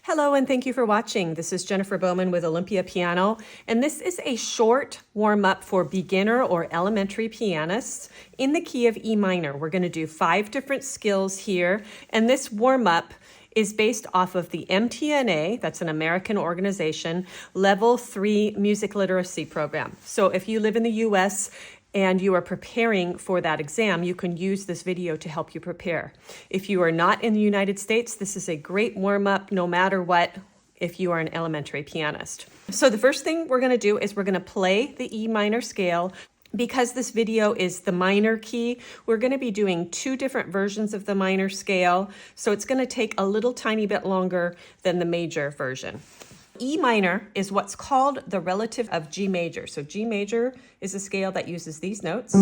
Hello and thank you for watching. This is Jennifer Bowman with Olympia Piano, and this is a short warm-up for beginner or elementary pianists in the key of E minor. We're going to do 5 different skills here, and this warm-up is based off of the MTNA, that's an American organization, Level 3 Music Literacy Program. So if you live in the US and you are preparing for that exam, you can use this video to help you prepare. If you are not in the United States, this is a great warm-up no matter what if you are an elementary pianist. So the first thing we're going to do is we're going to play the E minor scale. Because this video is the minor key, we're going to be doing 2 different versions of the minor scale, so it's going to take a little tiny bit longer than the major version. E minor is what's called the relative of G major. So G major is a scale that uses these notes.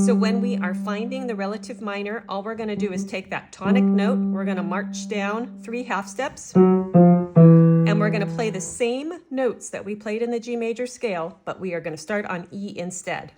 So when we are finding the relative minor, all we're going to do is take that tonic note, we're going to march down 3 half steps, and we're going to play the same notes that we played in the G major scale, but we are going to start on E instead.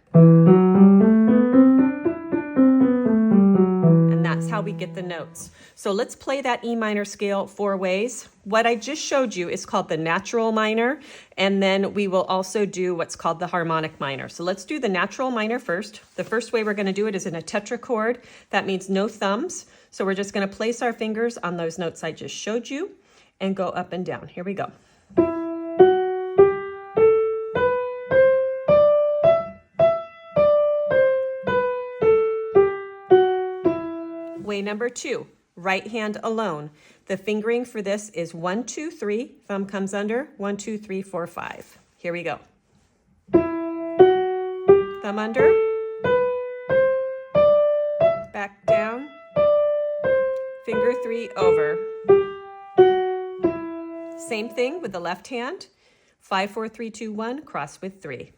And that's how we get the notes. So let's play that E minor scale 4 ways. What I just showed you is called the natural minor, and then we will also do what's called the harmonic minor. So let's do the natural minor first. The first way we're going to do it is in a tetrachord. That means no thumbs. So we're just going to place our fingers on those notes I just showed you and go up and down. Here we go. Way number 2, right hand alone. The fingering for this is 1, 2, 3. Thumb comes under. 1, 2, 3, 4, 5. Here we go. Thumb under. Back down. Finger 3 over. Same thing with the left hand. 5, 4, 3, 2, 1. Cross with 3.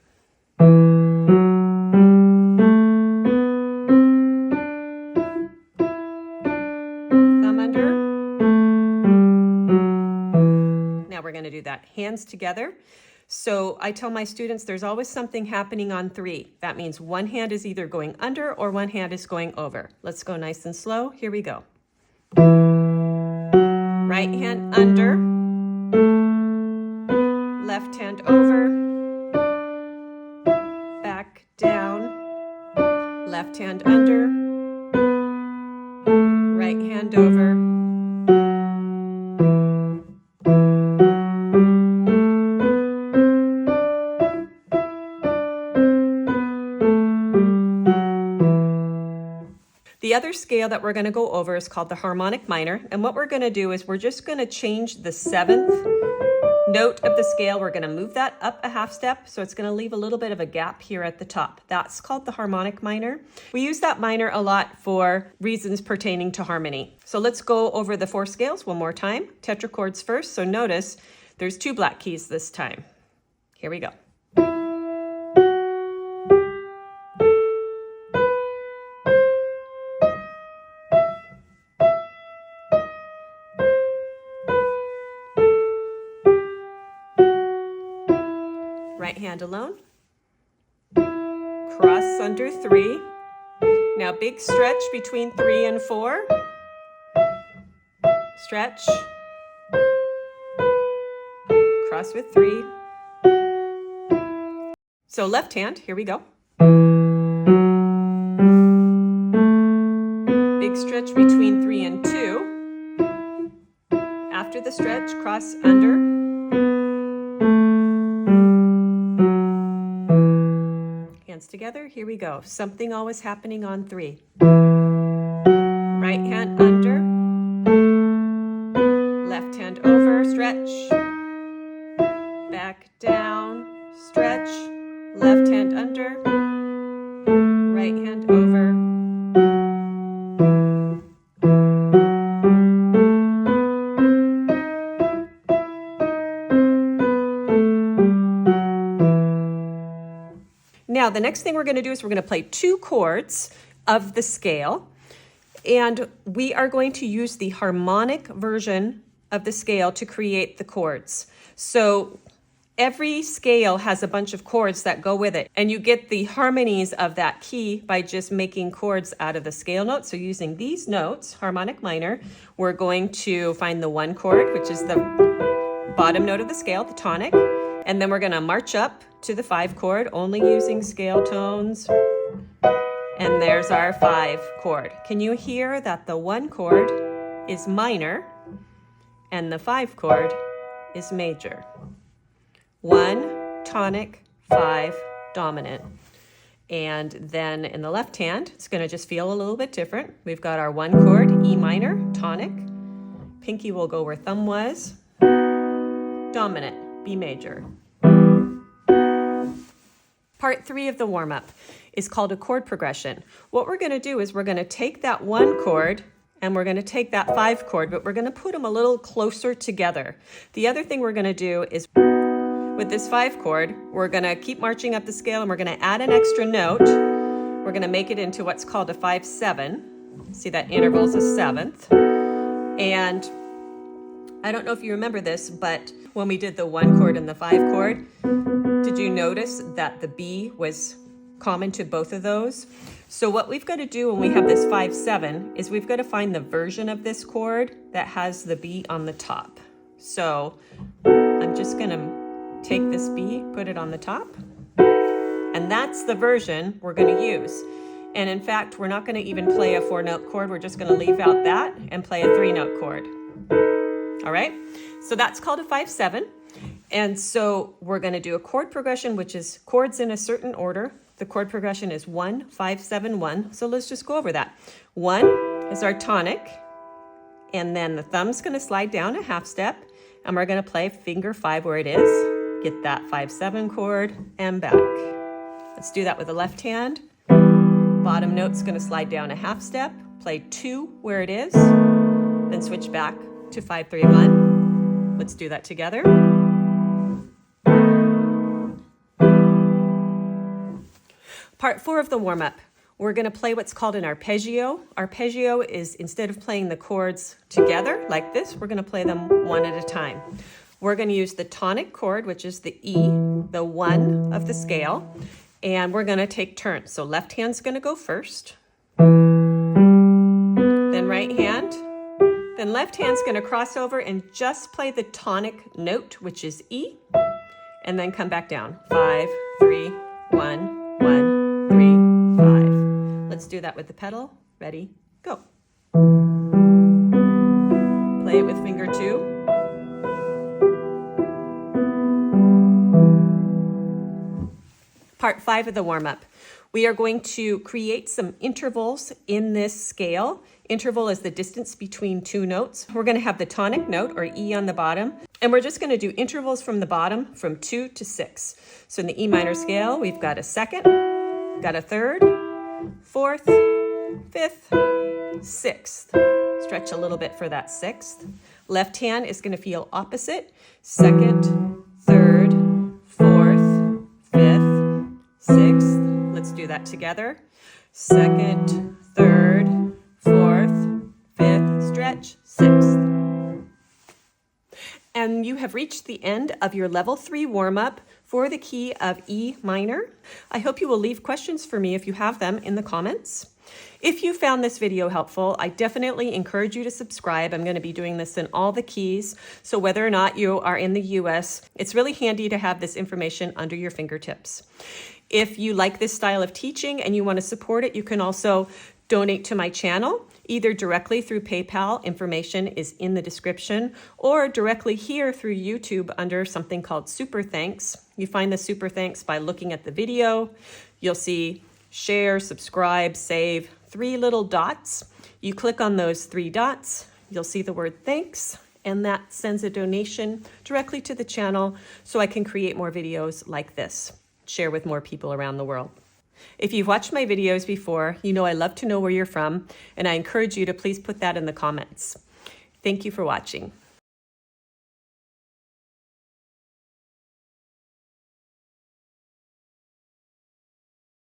We're going to do that hands together. So I tell my students there's always something happening on 3. That means one hand is either going under or one hand is going over. Let's go nice and slow. Here we go. Right hand under, left hand over, back down, left hand under, right hand over, The other scale that we're going to go over is called the harmonic minor, and what we're going to do is we're just going to change the 7th note of the scale. We're going to move that up a half step, so it's going to leave a little bit of a gap here at the top. That's called the harmonic minor. We use that minor a lot for reasons pertaining to harmony. So let's go over the 4 scales one more time. Tetrachords first, so notice there's 2 black keys this time. Here we go. Right hand alone, cross under 3. Now big stretch between 3 and 4. Stretch, cross with 3. So left hand, here we go. Big stretch between 3 and 2. After the stretch, cross under. Hands together, here we go. Something always happening on 3. Right hand under, left hand over, stretch, back down, stretch, left hand under, right hand over. Now, the next thing we're going to do is we're going to play 2 chords of the scale, and we are going to use the harmonic version of the scale to create the chords. So Every scale has a bunch of chords that go with it, and you get the harmonies of that key by just making chords out of the scale notes. So using these notes, harmonic minor, we're going to find the 1 chord, which is the bottom note of the scale, the tonic, and then we're going to march up to the 5 chord, only using scale tones. And there's our 5 chord. Can you hear that the 1 chord is minor and the 5 chord is major? 1 tonic, 5 dominant. And then in the left hand, it's going to just feel a little bit different. We've got our 1 chord, E minor, tonic. Pinky will go where thumb was. Dominant, B major. Part 3 of the warm-up is called a chord progression. What we're going to do is we're going to take that 1 chord and we're going to take that 5 chord, but we're going to put them a little closer together. The other thing we're going to do is with this 5 chord, we're going to keep marching up the scale and we're going to add an extra note. We're going to make it into what's called a 5/7. See that interval is a 7th. And I don't know if you remember this, but when we did the 1 chord and the 5 chord, did you notice that the B was common to both of those? So what we've got to do when we have this 5/7 is we've got to find the version of this chord that has the B on the top. So I'm just going to take this B, put it on the top, and that's the version we're going to use. And in fact, we're not going to even play a 4-note chord. We're just going to leave out that and play a 3-note chord. All right, so that's called a 5/7. And so we're going to do a chord progression, which is chords in a certain order. The chord progression is 1, 5, 7, 1. So let's just go over that. 1 is our tonic, and then the thumb's going to slide down a half step, and we're going to play finger 5 where it is. Get that 5/7 chord and back. Let's do that with the left hand. Bottom note's going to slide down a half step, play 2 where it is, then switch back to 5/3/1. Let's do that together. Part 4 of the warm-up. We're going to play what's called an arpeggio. Arpeggio is, instead of playing the chords together like this, we're going to play them one at a time. We're going to use the tonic chord, which is the E, the 1 of the scale, and we're going to take turns. So left hand's going to go first, then right hand, then left hand's going to cross over and just play the tonic note, which is E, and then come back down. 5, 3, 1, 1, 3, 5. Let's do that with the pedal. Ready, go. Play it with finger 2. Part 5 of the warm-up. We are going to create some intervals in this scale. Interval is the distance between 2 notes. We're going to have the tonic note, or E, on the bottom, and we're just going to do intervals from the bottom from 2 to 6. So in the E minor scale, we've got a 2nd, got a 3rd, 4th, 5th, 6th. Stretch a little bit for that 6th. Left hand is going to feel opposite. 2nd, 3rd, 4th, 5th, 6th. Let's do that together. 2nd, 3rd, 4th, 5th, stretch, 6th. And you have reached the end of your level 3 warm-up for the key of E minor. I hope you will leave questions for me if you have them in the comments. If you found this video helpful, I definitely encourage you to subscribe. I'm going to be doing this in all the keys, so whether or not you are in the US, it's really handy to have this information under your fingertips. If you like this style of teaching and you want to support it, you can also donate to my channel, either directly through PayPal, information is in the description, or directly here through YouTube under something called Super Thanks. You find the Super Thanks by looking at the video. You'll see share, subscribe, save, 3 little dots. You click on those 3 dots, you'll see the word thanks, and that sends a donation directly to the channel so I can create more videos like this, share with more people around the world. If you've watched my videos before, you know I love to know where you're from, and I encourage you to please put that in the comments. Thank you for watching.